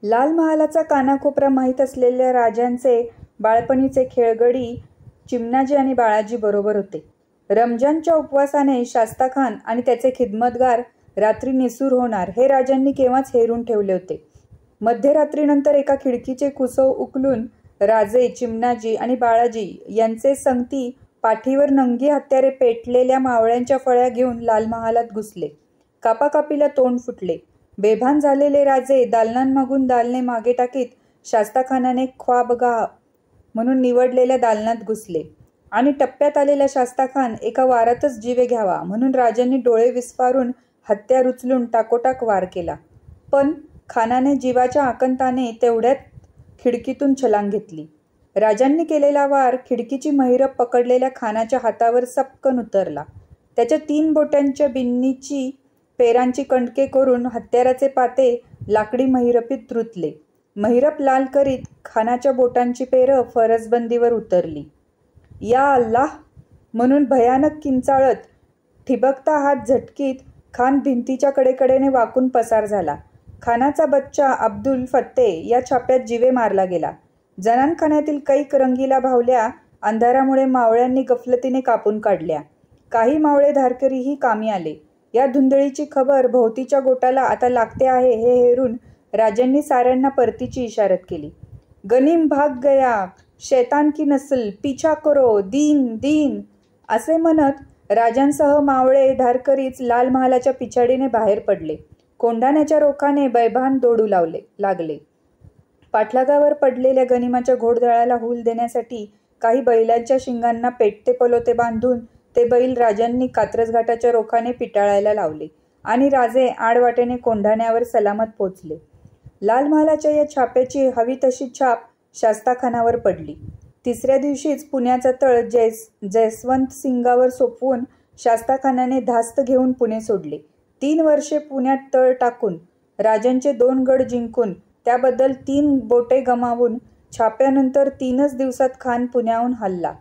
लाल महालाचा कानाकोपरा माहीत असलेल्या राजांचे बाळपणीचे खेळगडी चिमणाजी आणि बाळाजी बरोबर होते. रमजानच्या उपवासाने शास्ताखान आणि त्याचे खिदमतगार रात्री निसूर होणार हे राजांनी केव्हाच हेरून ठेवले होते. मध्यरात्रीनंतर एका खिडकीचे कुसव उकलून राजे, चिमणाजी आणि बाळाजी यांचे संगती पाठीवर नंगी हत्यारे पेटलेल्या मावळ्यांच्या फळ्या घेऊन लाल महालात घुसले. कापाकापीला तोंड फुटले. बेभान झालेले राजे दालनांमागून दालने मागे टाकीत शास्ताखानाने ख्वाबगाह म्हणून निवडलेल्या दालनात घुसले आणि टप्प्यात आलेला शास्ताखान एका वारातच जीवे घ्यावा म्हणून राजांनी डोळे विस्फारून हत्यार उचलून टाकोटाक वार केला. पण खानाने जीवाच्या आकंताने तेवढ्यात खिडकीतून छलांग घेतली. राजांनी केलेला वार खिडकीची महिरप पकडलेल्या खानाच्या हातावर सपकन उतरला. त्याच्या 3 बोटांच्या बिन्नीची पेरांची कंडके करून हत्याराचे पाते लाकडी महिरपीत रुतले. महिरप लाल करीत खानाच्या बोटांची पेरं फरसबंदीवर उतरली. या अल्लाह म्हणून भयानक किंचाळत ठिबकता हात झटकीत खान भिंतीच्या कडेकडेने वाकून पसार झाला. खानाचा बच्चा अब्दुल फत्ते या छाप्यात जीवे मारला गेला. जनानखान्यातील कैक रंगीला भावल्या अंधारामुळे मावळ्यांनी गफलतीने कापून काढल्या. काही मावळे धारकरीही कामी आले. या धुंदळीची खबर भोवतीच्या गोटाला आता लागते आहे हे हेरून राजांनी साऱ्यांना परतीची इशारत केली. गनीम भाग गया, शैतान की नस्ल, पीछा करो, दीन दीन असे म्हणत राजांसह मावळे धारकरीच लाल महालाच्या पिछाडीने बाहेर पडले. कोंढाण्याच्या रोखाने बैभान दौडू लागले. पाठलागावर पडलेल्या गनिमाच्या घोडदळाला हूल देण्यासाठी काही बैलांच्या शिंगांना पेटते पलोते बांधून ते बैल राजांनी कात्रज घाटाच्या रोखाने पिटाळायला लावले आणि राजे आडवाटेने कोंढाण्यावर सलामत पोचले. लाल महालाच्या या छाप्याची हवी तशी छाप शास्ताखानावर पडली. 3ऱ्या दिवशीच पुण्याचा तळ जयवंत सिंगावर सोपवून शास्ताखानाने धास्त घेऊन पुणे सोडले. 3 वर्षे पुण्यात तळ टाकून राजांचे 2 गड जिंकून त्याबद्दल 3 बोटे गमावून छाप्यानंतर 3च दिवसात खान पुण्याहून हलला.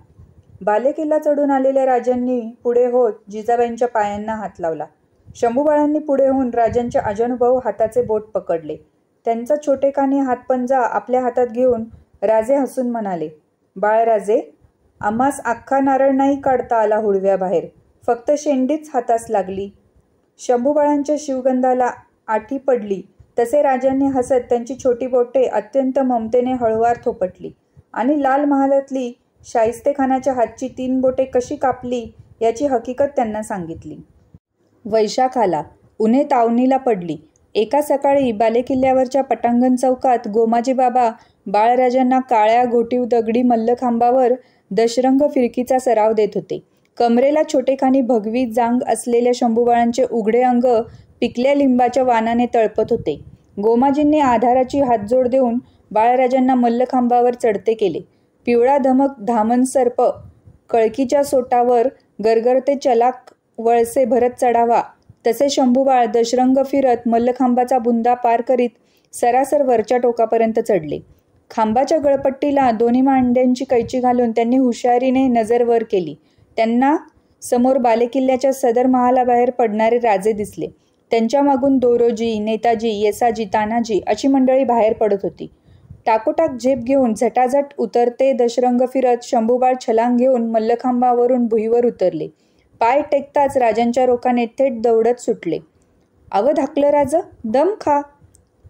बालेकिल्ला चढून आलेल्या राजांनी पुढे होत जिजाबाईंच्या पायांना हात लावला. शंभूबाळांनी पुढे होऊन राजांच्या अजानुभाऊ हाताचे बोट पकडले. त्यांचा छोटेखानी हातपंजा आपल्या हातात घेऊन राजे हसून म्हणाले, बाळराजे, आम्हास अख्खा नारळ नाही काढता आला हुडव्याबाहेर, फक्त शेंडीच हातास लागली. शंभूबाळांच्या शिवगंधाला आठी पडली तसे राजांनी हसत त्यांची छोटी बोटे अत्यंत ममतेने हळुवार थोपटली आणि लाल महालातली शाहिस्तेखानाच्या हातची 3 बोटे कशी कापली याची हकीकत त्यांना सांगितली. वैशाख आला. उन्हे तावनीला पडली. एका सकाळी बालेकिल्ल्यावरच्या पटांगण चौकात गोमाजी बाबा बाळराजांना काळ्या घोटीव दगडी मल्लखांबावर दशरंग फिरकीचा सराव देत होते. कमरेला छोटेखानी भगवी जांग असलेल्या शंभूबाळांचे उघडे अंग पिकल्या लिंबाच्या वानाने तळपत होते. गोमाजींनी आधाराची हातजोड देऊन बाळराजांना मल्लखांबावर चढते केले. पिवळा धमक धामण सर्प कळकीच्या सोटावर गरगरते चलाक वळसे भरत चढावा तसे शंभूबाळ दशरंग फिरत मल्लखांबाचा बुंदा पार करीत सरासर वरच्या टोकापर्यंत चढले. खांबाच्या गळपट्टीला दोन्ही मांड्यांची कैची घालून त्यांनी हुशारीने नजर वर केली. त्यांना समोर बालेकिल्ल्याच्या सदर महालाबाहेर पडणारे राजे दिसले. त्यांच्या मागून दोरोजी, नेताजी, येसाजी, तानाजी अशी मंडळी बाहेर पडत होती. टाकोटाक झेप घेऊन झटाझट उतरते दशरंग फिरत शंभूबाळ छलांग घेऊन मल्लखांबावरून भुईवर उतरले. पाय टेकताच राजांच्या रोखाने थेट दौडत सुटले. अव धाकलं राज, दम खा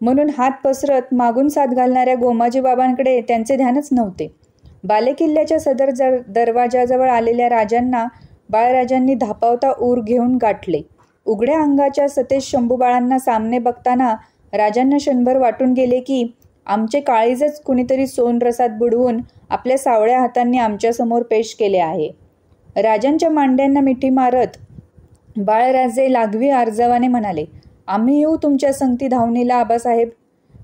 म्हणून हात पसरत मागून साथ घालणाऱ्या गोमाजी बाबांकडे त्यांचे ध्यानच नव्हते. बालेकिल्ल्याच्या सदर दरवाजाजवळ आलेल्या राजांना बाळराजांनी धापावता ऊर घेऊन गाठले. उघड्या अंगाच्या सतेज शंभूबाळांना सामने बघताना राजांना क्षणभर वाटून गेले की आमचे काळीजच कुणीतरी सोनरसात बुडवून आपल्या सावळ्या हातांनी आमच्यासमोर पेश केले आहे. राजांच्या मांड्यांना मिठी मारत बाळराजे लागवी आर्जवाने म्हणाले, आम्ही येऊ तुमच्या संगती धावणीला आबासाहेब.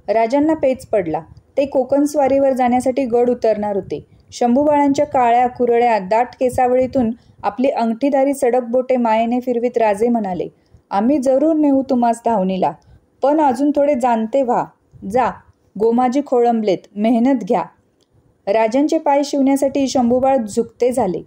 राजांना पेच पडला. ते कोकण स्वारीवर जाण्यासाठी गड उतरणार होते. शंभूबाळांच्या काळ्या कुरळ्या दाट केसावळीतून आपली अंगठीधारी सडक बोटे मायेने फिरवीत राजे म्हणाले, आम्ही जरूर नेऊ तुम्हास धावणीला, पण अजून थोडे जाणते व्हा. जा. गोमाजी खोळंबलेत. मेहनत घ्या. राजांचे पाय शिवण्यासाठी शंभूबाळ झुकते झाले.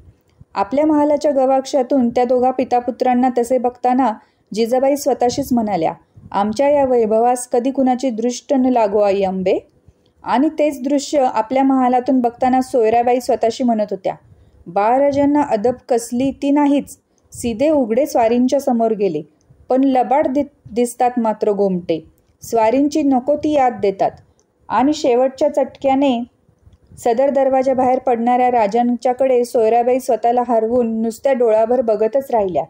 आपल्या महालाच्या गवाक्षातून त्या दोघा पितापुत्रांना तसे बघताना जिजाबाई स्वतःशीच म्हणाल्या, आमच्या या वैभवास कधी कुणाची दृष्ट न लागो आई अंबे. आणि तेच दृश्य आपल्या महालातून बघताना सोयराबाई स्वतःशी म्हणत होत्या. बाळराजांना अदब कसली ती नाहीच. सीधे उघडे स्वारींच्या समोर गेले. पण लबाड दिसतात मात्र गोमटे. स्वारींची नको ती याद देतात. आणि शेवटच्या चटक्याने सदर दरवाजाबाहेर पडणाऱ्या राजांच्याकडे सोयराबाई स्वतःला हरवून नुसत्या डोळाभर बघतच राहिल्या.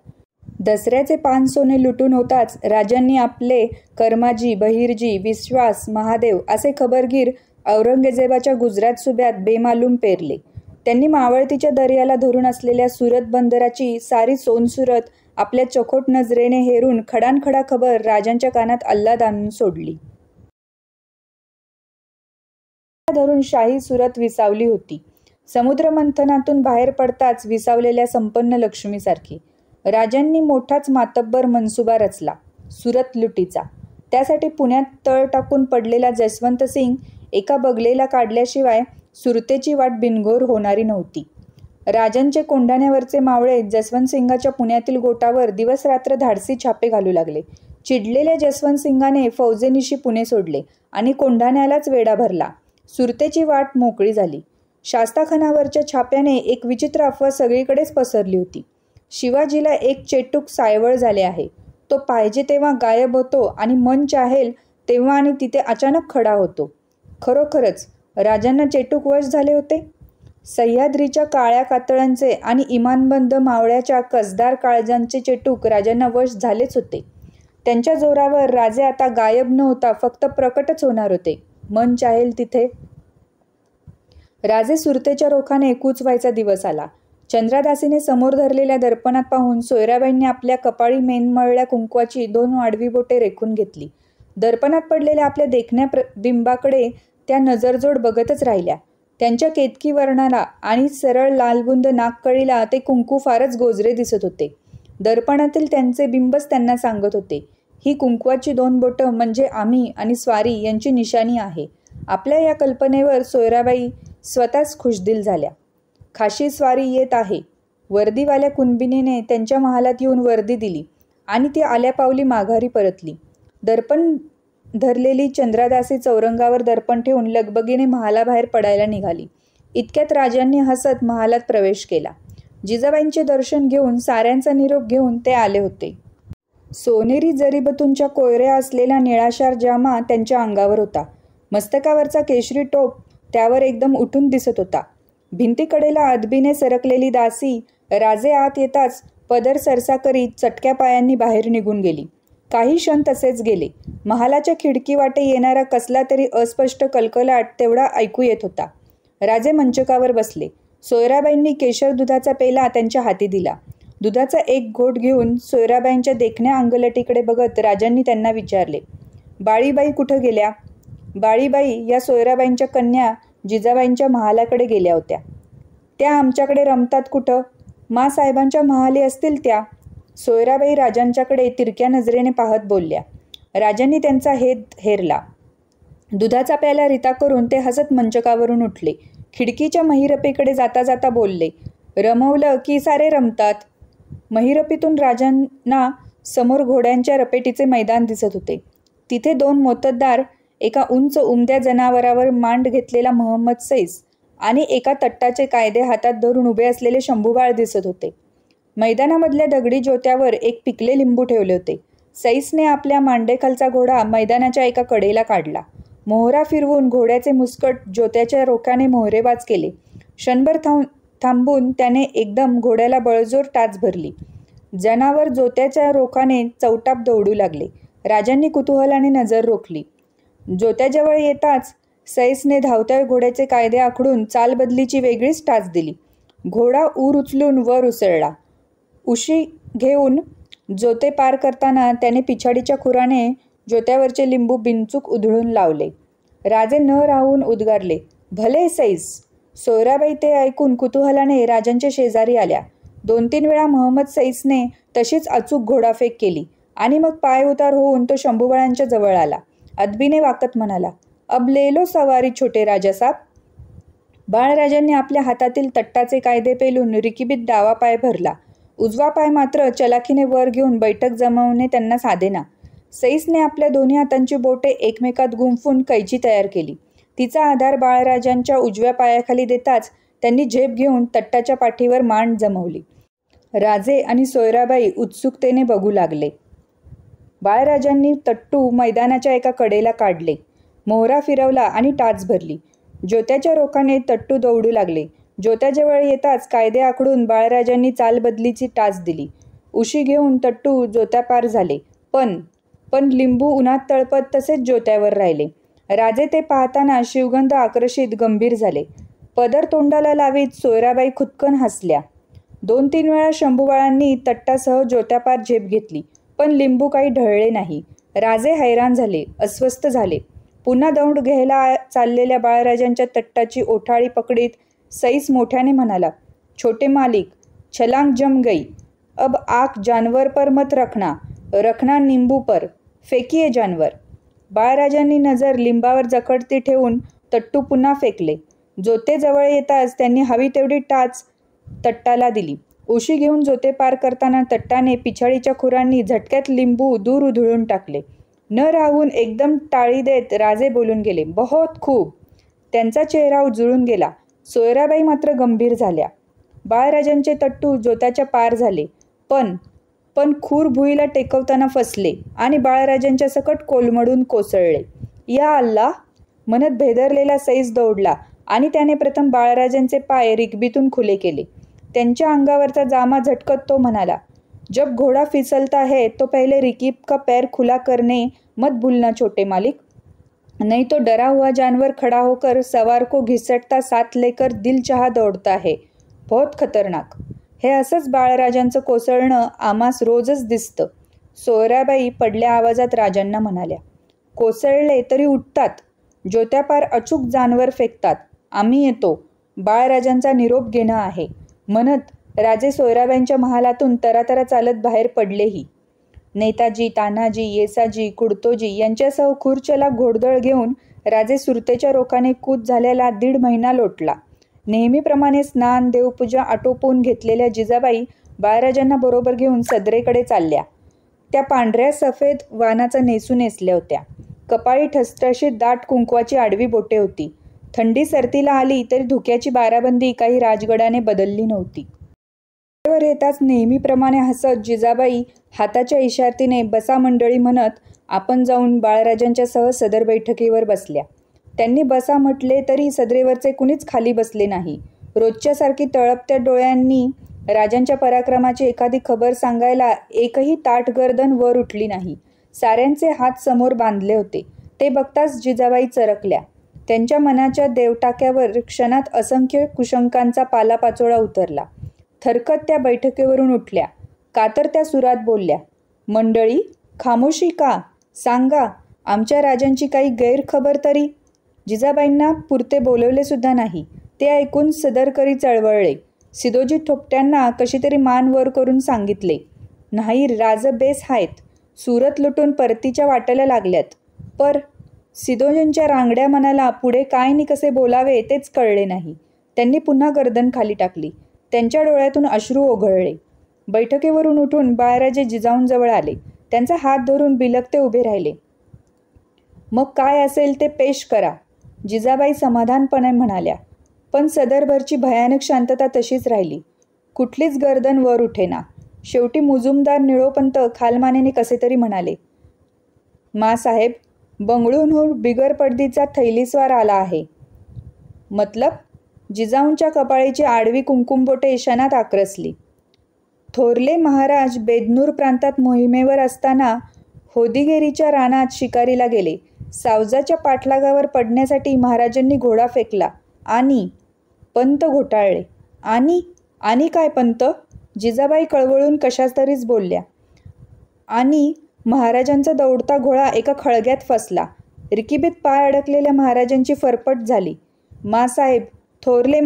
दसऱ्याचे 5 सोने लुटून होताच राजांनी आपले कर्माजी, बहिर्जी, विश्वास, महादेव असे खबरगीर औरंगजेबाच्या गुजरात सुब्यात बेमालूम पेरले. त्यांनी मावळतीच्या दर्याला धरून असलेल्या सुरत बंदराची सारी सोनसुरत आपल्या चकोट नजरेने हेरून खडानखडा खबर राजांच्या कानात अल्लाद आणून सोडली. धरून शाही सुरत विसावली होती. समुद्रमंथनातून बाहेर पडताच विसावलेल्या संपन्न लक्ष्मीसारखी. राजांनी मोठाच मातब्बर मनसुबा रचला सुरत लुटीचा. त्यासाठी पुण्यात तळ टाकून पडलेला जसवंत सिंग एका बगलेला काढल्याशिवाय सुरतेची वाट बिनघोर होणारी नव्हती. राजांचे कोंढाण्यावरचे मावळे जसवंत सिंगाच्या पुण्यातील गोटावर दिवस रात्र धाडसी छापे घालू लागले. चिडलेल्या जसवंत सिंगाने फौजेनिशी पुणे सोडले आणि कोंढाण्यालाच वेढा भरला. सुरतेची वाट मोकळी झाली. शास्ताखानावरच्या छाप्याने एक विचित्र अफवा सगळीकडेच पसरली होती. शिवाजीला एक चेटूक सायवळ झाले आहे. तो पाहिजे तेव्हा गायब होतो आणि मन चाहेल तेव्हा आणि तिथे अचानक खडा होतो. खरोखरच राजांना चेटूक वश झाले होते. सह्याद्रीच्या काळ्या कातळांचे आणि इमानबंद मावळ्याच्या कसदार काळजांचे चेटूक राजांना वश झालेच होते. त्यांच्या जोरावर राजे आता गायब न होता फक्त प्रकटच होणार होते. मन चाहेल तिथे. राजे सुरतेच्या रोखाने कूच व्हायचा दिवस आला. चंद्रादासीने समोर धरलेल्या दर्पणात पाहून सोयराबाईंनी आपल्या कपाळी मेनमळल्या कुंकवाची 2 आडवी बोटे रेखून घेतली. दर्पणात पडलेल्या आपल्या देखण्या बिंबाकडे त्या नजरजोड बघतच राहिल्या. त्यांच्या केतकी वर्णाला आणि सरळ लालबुंद नाककळीला ते कुंकू फारच गोजरे दिसत होते. दर्पणातील त्यांचे बिंबच त्यांना सांगत होते, ही कुंकवाची 2 बोटं म्हणजे आम्ही आणि स्वारी यांची निशाणी आहे. आपल्या या कल्पनेवर सोयराबाई स्वतःच खुशदिल झाल्या. खाशी स्वारी येत आहे. वर्दीवाल्या कुणबिनीने त्यांच्या महालात येऊन वर्दी दिली आणि ती आल्या पावली माघारी परतली. दर्पण धरलेली चंद्रादासी चौरंगावर दर्पण ठेवून लगबगीने महालाबाहेर पडायला निघाली. इतक्यात राजांनी हसत महालात प्रवेश केला. जिजाबाईंचे दर्शन घेऊन साऱ्यांचा निरोप घेऊन ते आले होते. सोनेरी जरीबतूंच्या कोयऱ्या असलेला निळाशार जामा त्यांच्या अंगावर होता. मस्तकावरचा केशरी टोप त्यावर एकदम उठून दिसत होता. भिंतीकडेला अदबीने सरकलेली दासी राजे आत येताच पदर सरसा करीत चटक्या पायांनी बाहेर निघून गेली. काही क्षण तसेच गेले. महालाच्या खिडकी वाटे येणारा कसला तरी अस्पष्ट कलकलाट तेवढा ऐकू येत होता. राजे मंचकावर बसले. सोयराबाईंनी केशर दुधाचा पेला त्यांच्या हाती दिला. दुधाचा एक घोट घेऊन सोयराबाईंच्या देखण्या अंगलटीकडे बघत राजांनी त्यांना विचारले, बाळीबाई कुठं गेल्या? बाळीबाई या सोयराबाईंच्या कन्या जिजाबाईंच्या महालाकडे गेल्या होत्या. त्या आमच्याकडे रमतात कुठं? मासाहेबांच्या महाली असतील त्या. सोयराबाई राजांच्याकडे तिरक्या नजरेने पाहत बोलल्या. राजांनी त्यांचा हेद हेरला. दुधाचा प्याला रिता करून ते हसत मंचकावरून उठले. खिडकीच्या महिरपीकडे जाता जाता बोलले, रमवलं की सारे रमतात. महिरपीतून राजांना समोर घोड्यांच्या रपेटीचे मैदान दिसत होते. तिथे 2 मोत्तद्दार, एका उंच उमद्या जनावरावर मांड घेतलेला महम्मद सैस आणि एका तट्टाचे कायदे हातात धरून उभे असलेले शंभूबाळ दिसत होते. मैदानामधल्या दगडी ज्योत्यावर एक पिकले लिंबू ठेवले होते. सैसने आपल्या मांडेखालचा घोडा मैदानाच्या एका कडेला काढला. मोहरा फिरवून घोड्याचे मुस्कट ज्योत्याच्या रोखाने मोहरेबाज केले. क्षणभर थांबून त्याने एकदम घोड्याला बळजोर टाच भरली. जनावर ज्योत्याच्या रोखाने चौटाप दौडू लागले. राजांनी कुतूहलाने नजर रोखली. ज्योत्याजवळ येताच सैसने धावत्या घोड्याचे कायदे आखडून चालबदलीची वेगळीच टाच दिली. घोडा ऊर उचलून वर उसळला. उशी घेऊन ज्योते पार करताना त्याने पिछाडीच्या खुराने ज्योत्यावरचे लिंबू बिनचूक उधळून लावले. राजे न राहून उद्गारले, भले सैस. सोयराबाई ते ऐकून कुतूहलाने राजांच्या शेजारी आल्या. 2-3 वेळा महम्मद सैसने तशीच अचूक घोडाफेक केली आणि मग पाय उतार होऊन तो शंभूबाळांच्या जवळ आला. अदबीने वाकत म्हणाला, अब ले लो सवारी छोटे राजासाब. बाळराजांनी आपल्या हातातील तट्टाचे कायदे पेलून रिकिबीत डावा पाय भरला. उजवा पाय मात्र चलाखीने वर घेऊन बैठक जमवणे त्यांना साधेना. सईसने आपल्या दोन्ही हातांची बोटे एकमेकात गुंफून कैची तयार केली. तिचा आधार बाळराजांच्या उजव्या पायाखाली देताच त्यांनी झेप घेऊन तट्टाच्या पाठीवर मान जमवली. राजे आणि सोयराबाई उत्सुकतेने बघू लागले. बाळराजांनी तट्टू मैदानाच्या एका कडेला काढले, मोहरा फिरवला आणि टाच भरली. ज्योत्याच्या रोखाने तट्टू दौडू लागले. ज्योत्याजवळ येताच कायदे आखडून बाळराजांनी चालबदलीची टाच दिली. उशी घेऊन तट्टू ज्योत्यापार झाले. पण लिंबू उन्हात तळपत तसेच ज्योत्यावर राहिले. राजे ते पाहताना शिवगंध आकर्षित गंभीर झाले. पदर तोंडाला लावीत सोयराबाई खुदकन हसल्या. 2-3 वेळा शंभूबाळांनी तट्टासह ज्योत्यापार झेप घेतली, पण लिंबू काही ढळले नाही. राजे हैराण झाले, अस्वस्थ झाले. पुन्हा दौंड घ्यायला चाललेल्या बाळराजांच्या तट्टाची ओठाळी पकडीत सईस मोठ्याने म्हणाला, छोटे मालिक, छलांग जम गई. अब आख जानवर पर मत रखना नींबू पर, फेकिये जानवर. बाळराजांनी नजर लिंबावर जखडती ठेवून तट्टू पुन्हा फेकले. जोते जवळ येताच त्यांनी हवी तेवढी टाच तट्टाला दिली. उशी घेऊन जोते पार करताना तट्टाने पिछाडीच्या खुरांनी झटक्यात लिंबू दूर उधळून टाकले. न राहून एकदम टाळी देत राजे बोलून गेले, बहुत खूप. त्यांचा चेहरा उजळून गेला. सोयराबाई मात्र गंभीर झाल्या. बाळराजांचे तट्टू जोताच्या पार झाले, पण खूर भुईला टेकवताना फसले आणि बाळराजांच्या सकट कोलमडून कोसळले. या अल्लाह म्हणत भेदरलेला सईस दौडला आणि त्याने प्रथम बाळराजांचे पाय रिकबीतून खुले केले. त्यांच्या अंगावरचा जामा झटकत तो म्हणाला, जब घोडा फिसलता है तो पहले रिकीब का पैर खुला करने मत भूलना छोटे मालिक, नहीं तो डरा हुआ जानवर खड़ा होकर सवार को घिसटता साथ लेकर दिल चाहा दौड़ता है, बहुत खतरनाक. हे असंच बाळराजांचं कोसळणं आम्हास रोजच दिसतं. सोयराबाई पडल्या आवाजात राजांना म्हणाल्या, कोसळले तरी उठतात, ज्योत्यापार अचूक जानवर फेकतात. आम्ही येतो, बाळराजांचा निरोप घेणं आहे. म्हणत राजे सोयराबाईंच्या महालातून तरातरा चालत बाहेर पडलेही. नेताजी, तान्हाजी, येसाजी, कुडतोजी यांच्यासह खुर्चला घोडदळ घेऊन राजे सुरतेच्या रोखाने कूच झालेला 1.5 महिना लोटला. नेहमीप्रमाणे स्नान देवपूजा आटोपून घेतलेल्या जिजाबाई बाळराजांना बरोबर घेऊन सदरेकडे चालल्या. त्या पांढऱ्या सफेद वानाचा नेसू नेसल्या होत्या. कपाळी ठसठशीत दाट कुंकवाची आडवी बोटे होती. थंडी सरतीला आली तरी धुक्याची बाराबंदी काही राजगडाने बदलली नव्हती. वर येताच नेहमीप्रमाणे हसत जिजाबाई हाताच्या इशारतीने बसा मंडळी म्हणत आपण जाऊन बाळराजांच्या सह सदर बैठकीवर बसल्या. त्यांनी बसा म्हटले तरी सदरेवरचे कुणीच खाली बसले नाही. रोजच्यासारखी तळपत्या डोळ्यांनी राजांच्या पराक्रमाची एखादी खबर सांगायला एकही ताठ गर्दन वर उठली नाही. साऱ्यांचे हात समोर बांधले होते. ते बघताच जिजाबाई चरकल्या. त्यांच्या मनाच्या देवटाक्यावर क्षणात असंख्य कुशंकांचा पालापाचोळा उतरला. थरकत त्या बैठकीवरून उठल्या. कातरत्या सुरात बोलल्या, मंडळी, खामोशी का? सांगा, आमच्या राजांची काही गैरखबर तरी. जिजाबाईंना पुरते बोलवले सुद्धा नाही. ते ऐकून सदरकरी चळवळले. सिदोजी थोपट्यांना कशी तरी मान वर करून सांगितले, नाही, राज बेस आहेत, सुरत लुटून परतीच्या वाटेला लागल्यात. पर सिदोजींच्या रांगड्या मनाला पुढे काय नि कसे बोलावे तेच कळले नाही. त्यांनी पुन्हा गर्दन खाली टाकली. त्यांच्या डोळ्यातून अश्रू ओघळले. बैठकीवरून उठून बाळराजे जिजाऊंजवळ आले. त्यांचा हात धरून बिलकते उभे राहिले. मग काय असेल ते पेश करा, जिजाबाई समाधानपणे म्हणाल्या. पण सदरभरची भयानक शांतता तशीच राहिली. कुठलीच गर्दन वर उठेना. शेवटी मुजुमदार निळोपंत खालमानेने कसे तरी म्हणाले, मासाहेब, बंगळूरहून बिगर पडदीचा थैलीस्वार आला आहे. मतलब? जिजाऊंच्या कपाळीची आडवी कुंकुमबोटे क्षणात आक्रसली. थोरले महाराज बेदनूर प्रांतात मोहिमेवर असताना होदिगेरीच्या रानात शिकारीला गेले. सावजाच्या पाठलागावर पडण्यासाठी महाराजांनी घोडा फेकला आणि पंत घोटाळले. आणि काय पंत? जिजाबाई कळवळून कशाच तरीच बोलल्या. आणि महाराजांचा दौडता घोडा एका खळग्यात फसला. रिकिबीत पाय अडकलेल्या महाराजांची फरफट झाली. मासाहेब, थोरले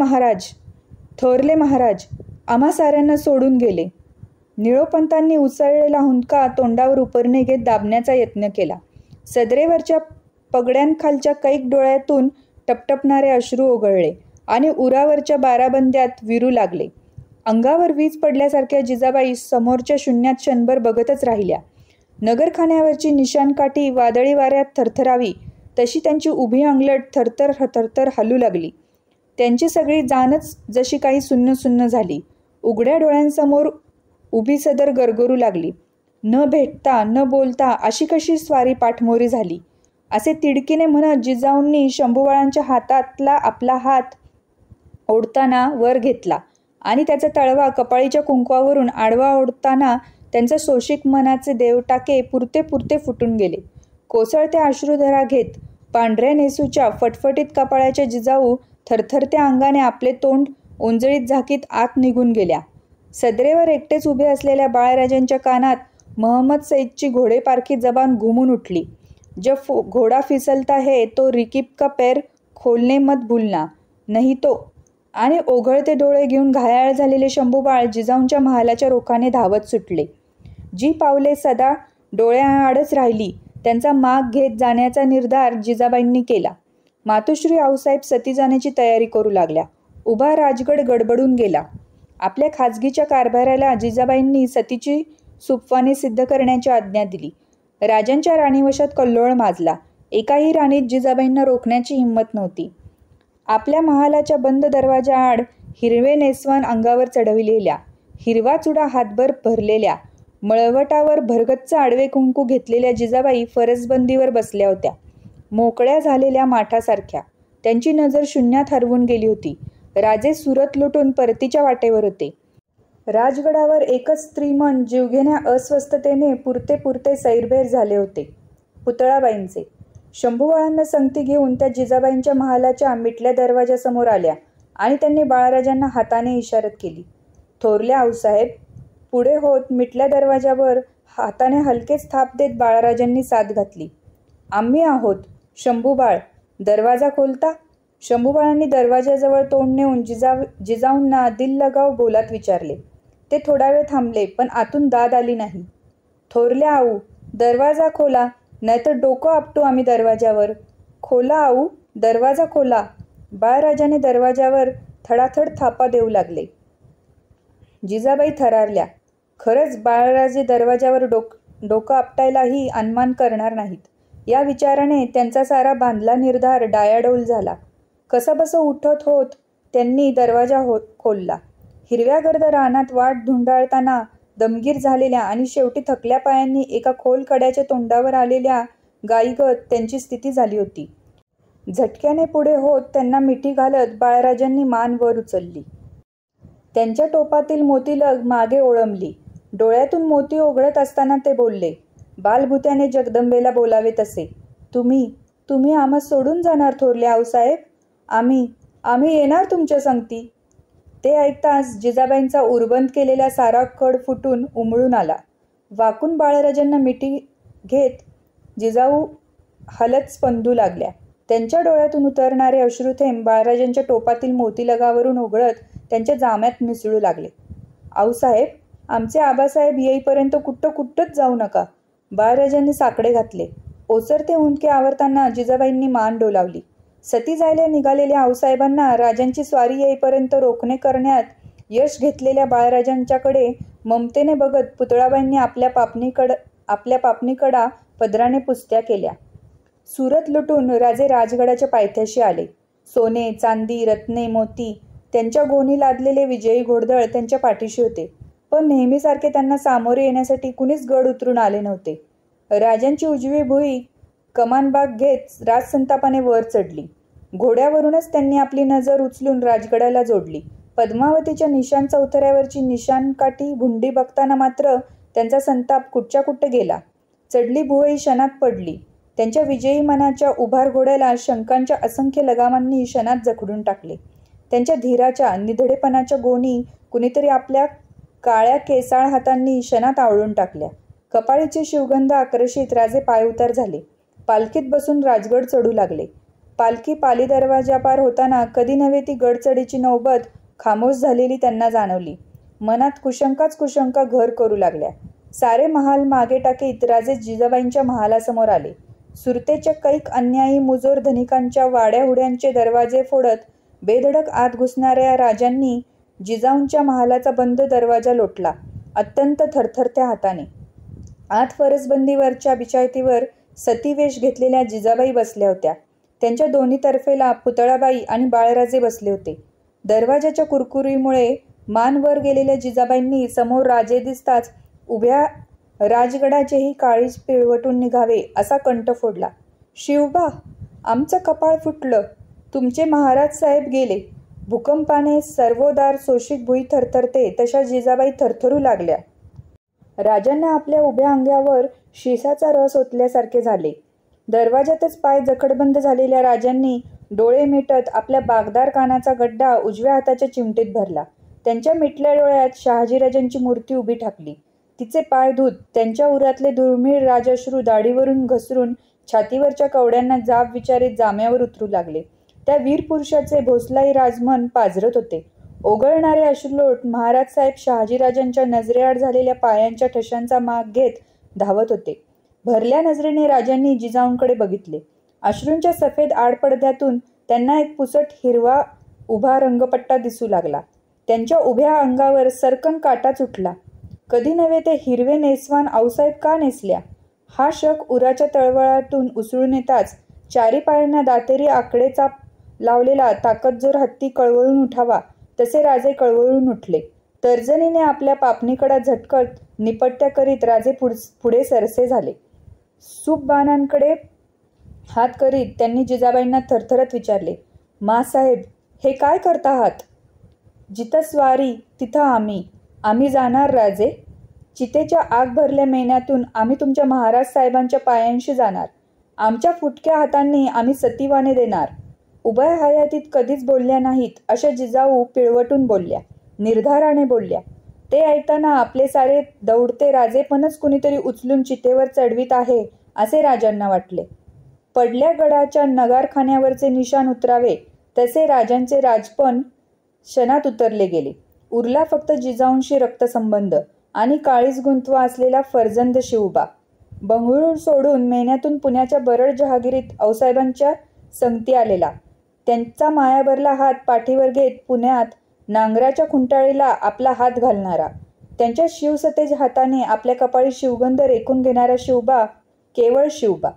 महाराज आम्हा साऱ्यांना सोडून गेले. निळोपंतांनी उसळलेला हुंदका तोंडावर उपरणे घेत दाबण्याचा यत्न केला. सदरेवरच्या पगड्यांखालच्या कैक डोळ्यातून टपटपणारे अश्रू ओघळले आणि उरावरच्या बाराबंद्यात विरू लागले. अंगावर वीज पडल्यासारख्या जिजाबाई समोरच्या शून्यात क्षणभर बघतच राहिल्या. नगरखान्यावरची निशाणकाठी वादळी वाऱ्यात थरथरावी तशी त्यांची उभी अंगलट थरथर थरथर हलू लागली. त्यांची सगळी जानच जशी काही सुन्न सुन्न झाली. उघड्या डोळ्यांसमोर उभी सदर गरगरू लागली. न भेटता न बोलता अशी कशी स्वारी पाठमोरी झाली असे तिडकीने म्हणत जिजाऊंनी शंभूबाळांच्या हातातला आपला हात ओढताना वर घेतला आणि त्याचा तळवा कपाळीच्या कुंकवावरून आडवा ओढताना त्यांचे शोषिक मनाचे देवटाके पुरते पुरते फुटून गेले. कोसळत्या अश्रुधरा घेत पांढऱ्या नेसूच्या फटफटीत कपाळाच्या जिजाऊ थरथरत्या अंगाने आपले तोंड ओंजळीत झाकीत आत निघून गेल्या. सदरेवर एकटेच उभे असलेल्या बाळराजांच्या कानात महम्मद सईदची घोडेपारखी जबान घुमून उठली. जब घोडा फिसलता है तो रिकीब का पैर खोलने मत भूलना नहीं तो. आणि ओघळते डोळे घेऊन घायाळ झालेले शंभूबाळ जिजाऊंच्या महालाच्या रोखाने धावत सुटले. जी पावले सदा डोळ्याआडच राहिली त्यांचा माग घेत जाण्याचा निर्धार जिजाबाईंनी केला. मातोश्री आऊसाहेब सती जाण्याची तयारी करू लागल्या. उभा राजगड गडबडून गेला. आपल्या खाजगीच्या कारभाराला जिजाबाईंनी सतीची सुपवानी सिद्ध करण्याची आज्ञा दिली. राजांच्या राणीवशात कल्लोळ माजला. एकाही राणीत जिजाबाईंना रोखण्याची हिंमत नव्हती. आपल्या महालाच्या बंद दरवाजाआड हिरवे नेसवान अंगावर चढविलेल्या, हिरवा चुडा हातभर भरलेल्या, मळवटावर भरगच्च आडवे कुंकू घेतलेल्या जिजाबाई फरसबंदीवर बसल्या होत्या. मोकळ्या झालेल्या माठासारख्या. त्यांची नजर शून्यात हरवून गेली होती. राजे सुरत लुटून परतीच्या वाटेवर होते. राजगडावर एकच स्त्रीमन जीवघेण्या अस्वस्थतेने पुरते पुरते सैरभैर झाले होते. पुतळाबाईंचे. शंभूबाळांना संगती घेऊन त्या जिजाबाईंच्या महालाच्या मिटल्या दरवाजासमोर आल्या आणि त्यांनी बाळराजांना हाताने इशारत केली. थोरल्या आऊसाहेब पुढे होत मिटल्या दरवाजावर हाताने हलकेच थाप देत बाळराजांनी साद घातली. आम्ही आहोत. शंभूबाळ, दरवाजा खोलता. शंभूबाळांनी दरवाजाजवळ तोंड नेऊन जिजाऊंना दिललगाव बोलात विचारले. ते थोडा वेळ थांबले पण आतून दाद आली नाही. थोरल्या आऊ, दरवाजा खोला नाहीतर डोकं आपटू आम्ही दरवाजावर. खोला आऊ, दरवाजा खोला. बाळराजाने दरवाजावर थडाथड थापा देऊ लागले. जिजाबाई थरारल्या. खरंच बाळराजे दरवाजावर डोकं आपटायलाही अनमान करणार नाहीत या विचाराने त्यांचा सारा बांधला निर्धार डायाडोल झाला. कसंबसं उठत होत त्यांनी दरवाजा खोलला. हिरव्यागर्द रानात वाट धुंडाळताना दमगीर झालेल्या आणि शेवटी थकल्या पायांनी एका खोल कड्याच्या तोंडावर आलेल्या गायीगत त्यांची स्थिती झाली होती. झटक्याने पुढे होत त्यांना मिठी घालत बाळराजांनी मान वर उचलली. त्यांच्या टोपातील मोतीलग मागे ओळंबली. डोळ्यातून मोती ओघळत असताना ते बोलले. बालभूत्याने जगदंबेला बोलावे तसे. तुम्ही आम्हा सोडून जाणार थोरले आऊसाहेब? आम्ही येणार तुमच्या संगती. ते ऐकताच जिजाबाईंचा उरबंद केलेला सारा कड फुटून उमळून आला. वाकून बाळराजांना मिठी घेत जिजाऊ हलत स्पंदू लागल्या. त्यांच्या डोळ्यातून उतरणारे अश्रुथेंब बाळराजांच्या टोपातील मोतीलगावरून ओघळत त्यांच्या जाम्यात मिसळू लागले. आऊसाहेब, आमचे आबासाहेब येईपर्यंत कुठंच जाऊ नका. बाळराजांनी साकडे घातले. ओसरते उंदके आवरताना जिजाबाईंनी मान डोलावली. सती जायला निघालेल्या आऊसाहेबांना राजांची स्वारी येईपर्यंत रोखणे करण्यात यश घेतलेल्या बाळराजांच्याकडे ममतेने बघत पुतळाबाईंनी आपल्या पापणीकडा पदराने पुसत्या केल्या. सुरत लुटून राजे राजगडाच्या पायथ्याशी आले. सोने, चांदी, रत्ने, मोती त्यांच्या गोणी लादलेले विजयी घोडदळ त्यांच्या पाठीशी होते. पण नेहमीसारखे त्यांना सामोरे येण्यासाठी कुणीच गड उतरून आले नव्हते. राजांची उजवी भुई कमानबाग घेत राजसंतापाने वर चढली. घोड्यावरूनच त्यांनी आपली नजर उचलून राजगडाला जोडली. पद्मावतीच्या निशाण चौथऱ्यावरची निशाणकाठी भुंडी बघताना मात्र त्यांचा संताप कुठच्या कुठे गेला. चढली भुवई क्षणात पडली. त्यांच्या विजयी मनाच्या उभार घोड्याला शंकांच्या असंख्य लगामांनी क्षणात जखडून टाकले. त्यांच्या धीराच्या निधडेपणाच्या गोणी कुणीतरी आपल्या काळ्या केसाळ हातांनी क्षणात आवळून टाकल्या. कपाळीचे शिवगंध आकर्षित राजे पायउतार झाले. पालखीत बसून राजगड चढू लागले. पालखी पाली दरवाजा पार होताना कधी नव्हे ती गडचढीची नौबत खामोश झालेली त्यांना जाणवली. मनात कुशंका घर करू लागल्या. सारे महाल मागे टाकीत राजे जिजाबाईंच्या महालासमोर आले. सुरतेच्या कैक अन्यायी मुजोर धनिकांच्या वाड्या हुड्यांचे दरवाजे फोडत बेधडक आत घुसणाऱ्या राजांनी जिजाऊंच्या महालाचा बंद दरवाजा लोटला, अत्यंत थरथरत्या हाताने. आत फरसबंदीवरच्या बिछायतीवर सतीवेश घेतलेल्या जिजाबाई बसल्या होत्या. त्यांच्या दोन्ही तर्फेला पुतळाबाई आणि बाळराजे बसले होते. दरवाजाच्या कुरकुरीमुळे मान वर गेलेल्या जिजाबाईंनी समोर राजे दिसताच उभ्या राजगडाचेही काळीज पिळवटून निघावे असा कंठ फोडला. शिवबा, आमचं कपाळ फुटलं. तुमचे महाराज साहेब गेले. भूकंपाने सर्वोदार शोषित भुई थरथरते तशा जिजाबाई थरथरू लागल्या. राजांना आपल्या उभ्या अंगावर शिसाचा रस ओतल्यासारखे झाले. दरवाजातच पाय जखडबंद झालेल्या राजांनी डोळे मिटत आपल्या बागदार कानाचा गड्डा उजव्या हाताच्या चिमटीत भरला. त्यांच्या मिटल्या डोळ्यात शहाजीराजांची मूर्ती उभी ठाकली. तिचे पाय धूत त्यांच्या उरातले दुर्मिळ राजश्रू दाढीवरून घसरून छातीवरच्या कवड्यांना जाब विचारित जाम्यावर उतरू लागले. त्या वीर पुरुषाचे भोसलाई राजमन पाझरत होते. ओघळणारे अश्रुलोट महाराज साहेब शहाजीराजांच्या नजरेआड झालेल्या पायांच्या ठशांचा माग घेत धावत होते. भरल्या नजरेने राजांनी जिजाऊंकडे बघितले. अश्रूंच्या सफेद आडपडद्यातून त्यांना एक पुसट हिरवा उभा रंगपट्टा दिसू लागला. त्यांच्या उभ्या अंगावर सरकन काटाच उठला. कधी नव्हे ते हिरवे नेसवान आऊसाहेब का नेसल्या? हा शक उराच्या तळवळातून उसळून येताच चारी पायांना दातेरी आकडे चाप लावलेला ताकदजोर हत्ती कळवळून उठावा तसे राजे कळवळून उठले. तर्जनीने आपल्या पापणीकडा झटकत निपट्ट्या करीत राजे पुढे सरसे झाले. सूपबाणांकडे हात करीत त्यांनी जिजाबाईंना थरथरत विचारले, मासाहेब, हे काय करता आहात? जिथं स्वारी तिथं आम्ही जाणार राजे. चितेच्या आग भरल्या मेन्यातून आम्ही तुमच्या महाराज साहेबांच्या पायांशी जाणार. आमच्या फुटक्या हातांनी आम्ही सतीवाने देणार. उभय हयातीत कधीच बोलल्या नाहीत अशा जिजाऊ पिळवटून बोलल्या, निर्धाराने बोलल्या. ते ऐकताना आपले सारे दौडते राजेपणच कुणीतरी उचलून चितेवर चढवीत आहे असे राजांना वाटले. पडल्या गडाच्या नगारखान्यावरचे निशाण उतरावे तसे राजांचे राजपण क्षणात उतरले गेले. उरला फक्त जिजाऊंशी रक्तसंबंध आणि काळीज गुंतवा असलेला फर्जंद शिवबा. बंगळूर सोडून मेन्यातून पुण्याच्या बरड जहागिरीत आऊसाहेबांच्या संगती आलेला. त्यांचा मायाभरला हात पाठीवर घेत पुण्यात नांगराच्या खुंटाळीला आपला हात घालणारा, त्यांच्या शिवसतेज हाताने आपल्या कपाळी शिवगंध रेकून घेणारा शिवबा केवळ शिवबा.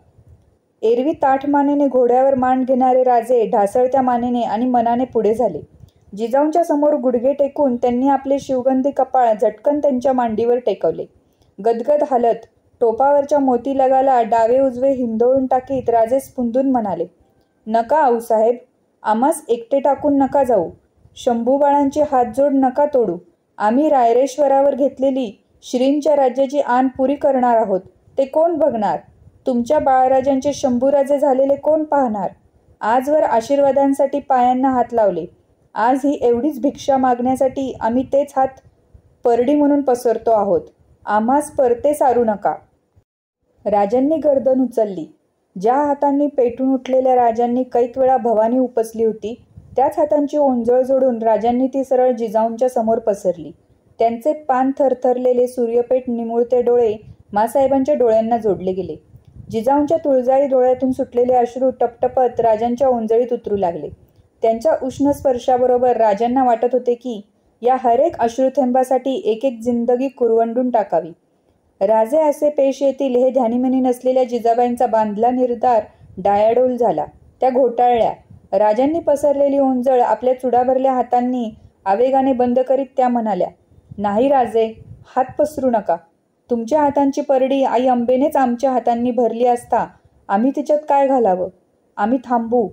एरवी ताठ मानेने घोड्यावर मान घेणारे राजे ढासळत्या मानेने आणि मनाने पुढे झाले. जिजाऊंच्या समोर गुडघे टेकून त्यांनी आपले शिवगंधी कपाळ झटकन त्यांच्या मांडीवर टेकवले. गदगद हालत टोपावरच्या मोती लगाला डावे उजवे हिंदोळून टाकीत राजे स्फुंदून म्हणाले, नका आऊसाहेब, आम्हास एकटे टाकून नका जाऊ. शंभूबाळांची हातजोड नका तोडू. आम्ही रायरेश्वरावर घेतलेली श्रींच्या राज्याची आण पुरी करणार आहोत. ते कोण बघणार? तुमच्या बाळराजांचे शंभूराजे झालेले कोण पाहणार? आजवर आशीर्वादांसाठी पायांना हात लावले. आज ही एवढीच भिक्षा मागण्यासाठी आम्ही तेच हात परडी म्हणून पसरतो आहोत. आम्हास परते सारू नका. राजांनी गर्दन उचलली. ज्या हातांनी पेटून उठलेल्या राजांनी कैक वेळा भवानी उपसली होती त्याच हातांची ओंजळ जोडून राजांनी ती सरळ जिजाऊंच्या समोर पसरली. त्यांचे पान थरथरलेले सूर्यपेठ निमुळते डोळे मासाहेबांच्या डोळ्यांना जोडले गेले. जिजाऊंच्या तुळजाई डोळ्यातून सुटलेले अश्रू टपटपत राजांच्या ओंजळीत उतरू लागले. त्यांच्या उष्ण स्पर्शाबरोबर राजांना वाटत होते की या हरेक अश्रुथेंबासाठी एक एक जिंदगी कुरवंडून टाकावी. राजे असे पेश येतील हे ध्यानीमनी नसलेल्या जिजाबाईंचा बांधला निर्धार डायाडोल झाला. त्या घोटाळल्या. राजांनी पसरलेली ओंजळ आपल्या चुडाभरल्या हातांनी आवेगाने बंद करीत त्या म्हणाल्या, नाही राजे, हात पसरू नका. तुमच्या हातांची परडी आई अंबेनेच आमच्या हातांनी भरली असता आम्ही तिच्यात काय घालावं? आम्ही थांबू,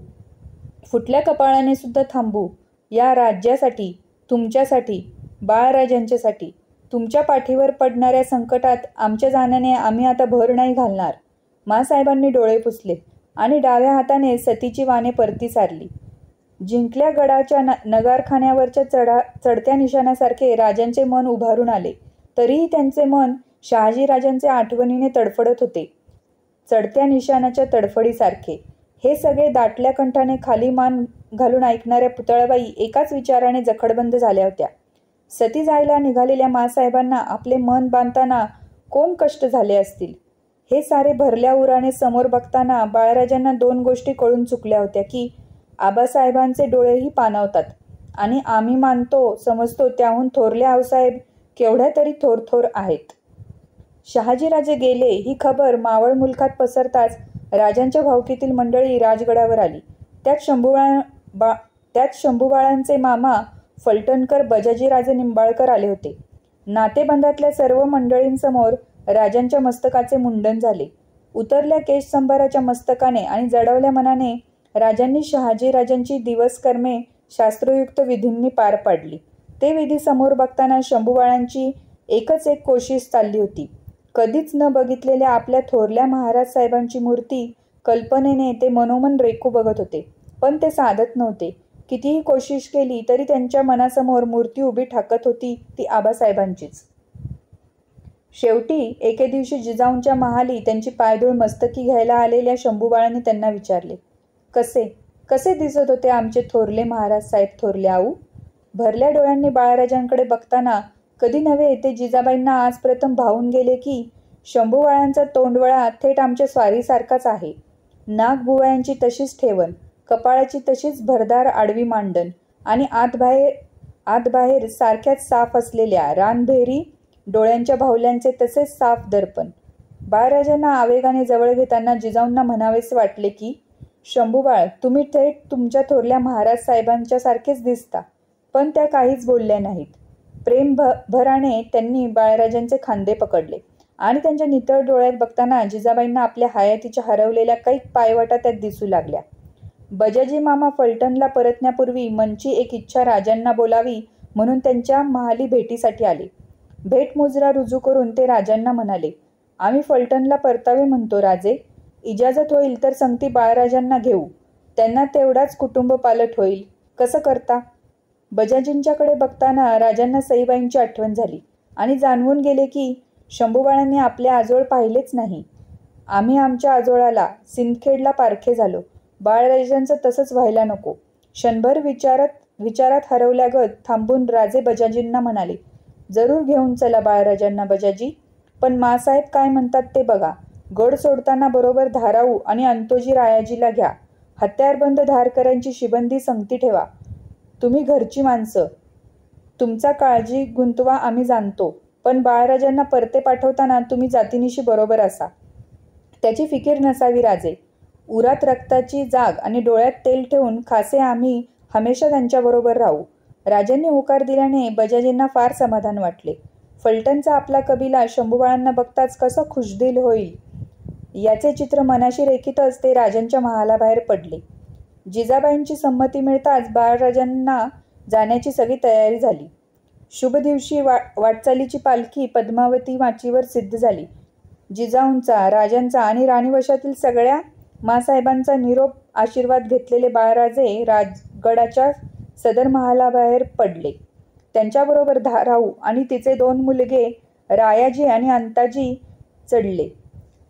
फुटल्या कपाळाने सुद्धा थांबू. या राज्यासाठी, तुमच्यासाठी, बाळराजांच्यासाठी. तुमच्या पाठीवर पडणाऱ्या संकटात आमच्या जाण्याने आम्ही आता भर नाही घालणार. मासाहेबांनी डोळे पुसले आणि डाव्या हाताने सतीची वाने परती सारली. जिंकल्या गडाच्या नगारखान्यावरच्या चढत्या निशाण्यासारखे राजांचे मन उभारून आले. तरीही त्यांचे मन शहाजीराजांचे आठवणीने तडफडत होते, चढत्या निशाणाच्या तडफडीसारखे. हे सगळे दाटल्या कंठाने खाली मान घालून ऐकणाऱ्या पुतळाबाई एकाच विचाराने जखडबंद झाल्या होत्या. सती जायला निघालेल्या मासाहेबांना आपले मन बांधताना कोण कष्ट झाले असतील हे सारे भरल्या उराने समोर बघताना बाळराजांना दोन गोष्टी कळून चुकल्या होत्या की आबासाहेबांचे डोळेही पाणावतात आणि आम्ही मानतो समजतो त्याहून थोरले आऊसाहेब केवढ्या तरी थोरथोर आहेत. शहाजीराजे गेले ही खबर मावळ मुलखात पसरताच राजांच्या भावकीतील मंडळी राजगडावर आली. त्यात शंभूबाळांचे मामा फलटणकर बजाजीराजे निंबाळकर आले होते. नातेबंधातल्या सर्व मंडळींसमोर राजांच्या मस्तकाचे मुंडन झाले. उतरल्या केशसंभाराच्या मस्तकाने आणि जडवल्या मनाने राजांनी शहाजीराजांची दिवसकर्मे शास्त्रोयुक्त विधींनी पार पाडली. ते विधी समोर बघताना शंभूबाळांची एकच एक कोशिश चालली होती. कधीच न बघितलेल्या आपल्या थोरल्या महाराज साहेबांची मूर्ती कल्पनेने ते मनोमन रेखू बघत होते, पण ते साधत नव्हते. कितीही कोशिश केली तरी त्यांच्या मनासमोर मूर्ती उभी ठाकत होती ती आबासाहेबांचीच. शेवटी एके दिवशी जिजाऊंच्या महाली त्यांची पायधूळ मस्तकी घ्यायला आलेल्या शंभूबाळांनी त्यांना विचारले, कसे कसे दिसत होते आमचे थोरले महाराज साहेब थोरले आऊ? भरल्या डोळ्यांनी बाळराजांकडे बघताना कधी नव्हे ते जिजाबाईंना आज प्रथम भावून गेले की शंभूबाळांचा तोंडवळा थेट आमच्या स्वारीसारखाच आहे. नागभुवयांची तशीच ठेवण, कपाळाची तशीच भरदार आडवी मांडण आणि आतबाहेर सारख्याच साफ असलेल्या रानभेरी डोळ्यांच्या भावल्यांचे तसेच साफ दर्पण. बाळराजांना आवेगाने जवळ घेताना जिजाऊंना म्हणावेसे वाटले की शंभूबाळ, तुम्ही थेट तुमच्या थोरल्या महाराज साहेबांच्या सारखेच दिसता. पण त्या काहीच बोलल्या नाहीत. प्रेम भराने त्यांनी बाळराजांचे खांदे पकडले आणि त्यांच्या नितळ डोळ्यात बघताना जिजाबाईंना आपल्या हयातीच्या हरवलेल्या कैक पायवाटा त्यात दिसू लागल्या. बजाजी मामा फलटणला परतण्यापूर्वी मनची एक इच्छा राजांना बोलावी म्हणून त्यांच्या महाली भेटीसाठी आले. भेट मुजरा रुजू करून ते राजांना म्हणाले, आम्ही फलटणला परतावे म्हणतो राजे. इजाजत होईल तर संगती बाळराजांना घेऊ. त्यांना तेवढाच कुटुंब पालट होईल. कसं करता? बजाजींच्याकडे बघताना राजांना सईबाईंची आठवण झाली आणि जाणवून गेले की शंभूबाळांनी आपल्या आजोळ पाहिलेच नाही. आम्ही आमच्या आजोळाला सिंदखेडला पारखे झालो. बाळराजांचं तसंच व्हायला नको. क्षणभर विचारात हरवल्यागत थांबून राजे बजाजींना म्हणाले, जरूर घेऊन चला बाळराजांना बजाजी. पण मासाहेब काय म्हणतात ते बघा. गड सोडताना बरोबर धाराऊ आणि अंतोजी रायाजीला घ्या. हत्यारबंद धारकऱ्यांची शिबंदी संगती ठेवा. तुम्ही घरची माणसं, तुमचा काळजी गुंतवा आम्ही जाणतो. पण बाळराजांना परते पाठवताना तुम्ही जातीनिशी बरोबर असा. त्याची फिकीर नसावी राजे. उरात रक्ताची जाग आणि डोळ्यात तेल ठेवून खासे आम्ही हमेशा त्यांच्याबरोबर राहू. राजांनी होकार दिल्याने बजाजींना फार समाधान वाटले. फलटणचा आपला कबिला शंभूबाळांना बघताच कसं खुशदिल होईल याचे चित्र मनाशी रेखीतच ते राजांच्या महालाबाहेर पडले. जिजाबाईंची संमती मिळताच बाळराजांना जाण्याची सगळी तयारी झाली. शुभ दिवशी वाटचालीची पालखी पद्मावती माचीवर सिद्ध झाली. जिजाऊंचा, राजांचा आणि राणीवशातील सगळ्या मासाहेबांचा निरोप आशीर्वाद घेतलेले बाळराजे राजगडाच्या सदर महालाबाहेर पडले. त्यांच्याबरोबर धाराऊ आणि तिचे 2 मुलगे रायाजी आणि अंताजी चढले.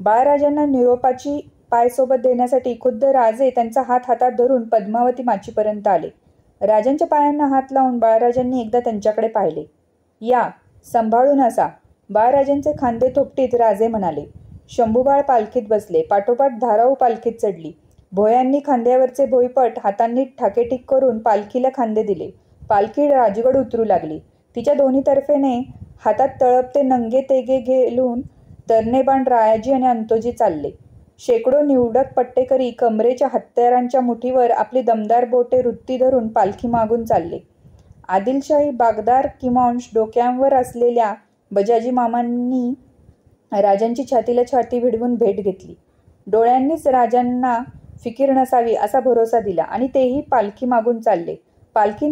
बाळराजांना निरोपाची पायसोबत देण्यासाठी खुद्द राजे त्यांचा हात हातात धरून पद्मावती माचीपर्यंत आले. राजांच्या पायांना हात लावून बाळराजांनी एकदा त्यांच्याकडे पाहिले. या, सांभाळून असा. बाळराजांचे खांदे थोपटीत राजे म्हणाले. शंभूबाळ पालखीत बसले. पाठोपाठ धाराऊ पालखीत चढली. भोयांनी खांद्यावरचे भोईपट हातांनी ठाकेटीक करून पालखीला खांदे दिले. पालखी राजगड उतरू लागली. तिच्या दोन्ही तर्फेने हातात तळपते नंगे तेगे घेऊन तरनेबाण रायाजी आणि अंतोजी चालले. शेकडो निवडक पट्टेकरी कमरेच्या हत्यारांच्या मुठीवर आपली दमदार बोटे वृत्ती धरून पालखी मागून चालले. आदिलशाही बागदार किमॉंश डोक्यांवर असलेल्या बजाजी मामांनी राजांची छातीला छाती भिडवून भेट घेतली. डोळ्यांनीच राजांना फिकीर नसावी असा भरोसा दिला आणि तेही पालखी मागून चालले. पालखी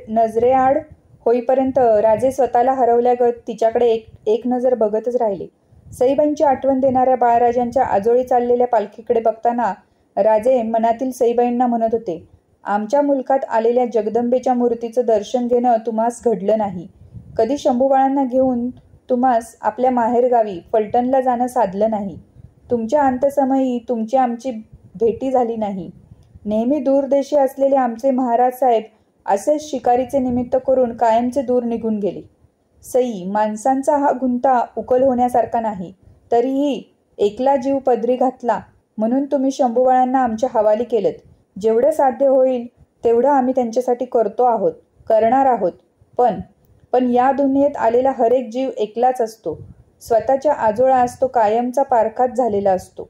नजरेआड होईपर्यंत राजे स्वतःला हरवल्यागत तिच्याकडे एक नजर बघतच राहिले. सईबाईंची आठवण देणाऱ्या बाळराजांच्या आजोळी चाललेल्या पालखीकडे बघताना राजे मनातील सईबाईंना म्हणत होते, आमच्या मुलखात आलेल्या जगदंबेच्या मूर्तीचं दर्शन घेणं तुम्हास घडलं नाही. कधी शंभूबाळांना घेऊन तुम्हास आपल्या माहेरगावी फलटणला जाणं साधलं नाही. तुमच्या अंतसमयी तुमची आमची भेटी झाली नाही. नेहमी दूरदेशी असलेले आमचे महाराज साहेब असेच शिकारीचे निमित्त करून कायमचे दूर निघून गेले. सई, माणसांचा हा गुंता उकल होण्यासारखा नाही. तरीही एकला जीव पदरी घातला म्हणून तुम्ही शंभूबाळांना आमच्या हवाली केलत. जेवढं साध्य होईल तेवढं आम्ही त्यांच्यासाठी करणार आहोत. पण या दुनियेत आलेला हरेक जीव एकलाच असतो. स्वतःच्या आजोळास तो कायमचा पारखाच झालेला असतो.